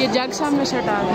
ये जग सामने से हटा दो।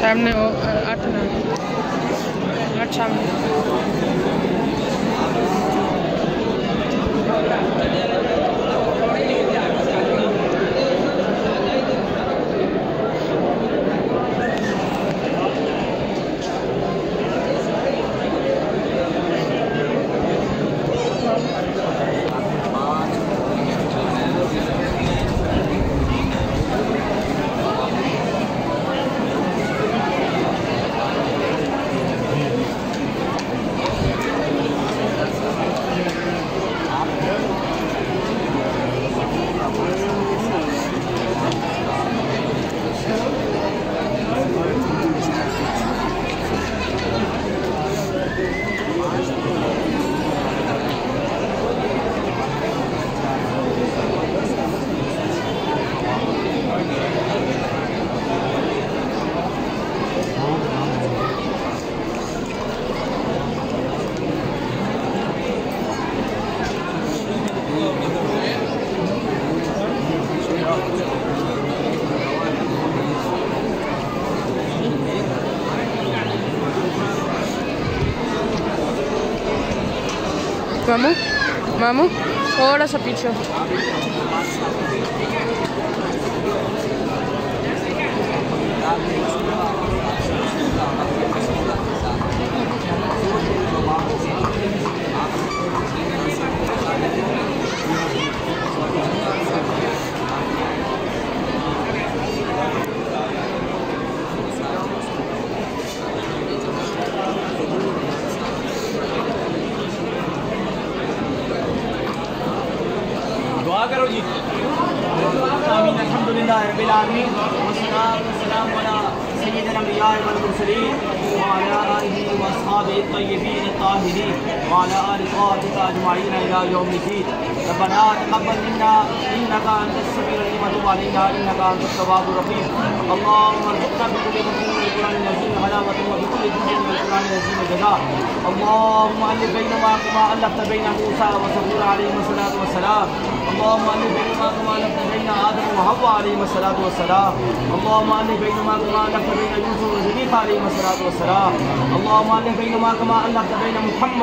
सामने वो 8 सामने मामू मामू थोड़ा सा पीछे। करो जी। आमीन। अल्हम्दुलिल्लाह रब्बिल आलमीन वस्सलातु वस्सलामु अला सय्यिदिल अंबिया वल मुरसलीन व अला आलिहि व अस्हाबिहि अत-तय्यिबीन अत-ताहिरीन व अला आलि क़ातिका अजमईन इला यौमिद्दीन। रब्बना तक़ब्बल मिन्ना इन्नका अंतस समीउल अलीम व तुब अलैना इन्नका अंतत तव्वाबुर रहीम। अल्लाहुम्मा अर्ज़ुक़ना बिकुल्लि क़ुव्वतिन मिनल क़ुरआनिल अज़ीम हलावतन व बिकुल्लि क़ुव्वतिन मिनल क़ुरआनिल अज़ीम जज़ा। अल्लाहुम्मा अल्लिफ़ बैना कमा अल्लफ़्ता बैना मूसा व ज़कूर अलैहिस्सलातु वस्सलाम। अल्लाहुम्मा अल्लिफ़ बैना कमा अल्लफ़्ता बैना आदम व हव्वा अलैहिस्सलातु वस्सलाम। अल्लाहुम्मा अल्लिफ़ बैना कमा अल्लफ़्ता बैना यूसुफ व ज़ुलैखा अलैहिस्सलातु वस्सलाम। अल्लाहुम्मा अल्लिफ़ बैना कमा अल्लफ़्ता बैना मुहम्मद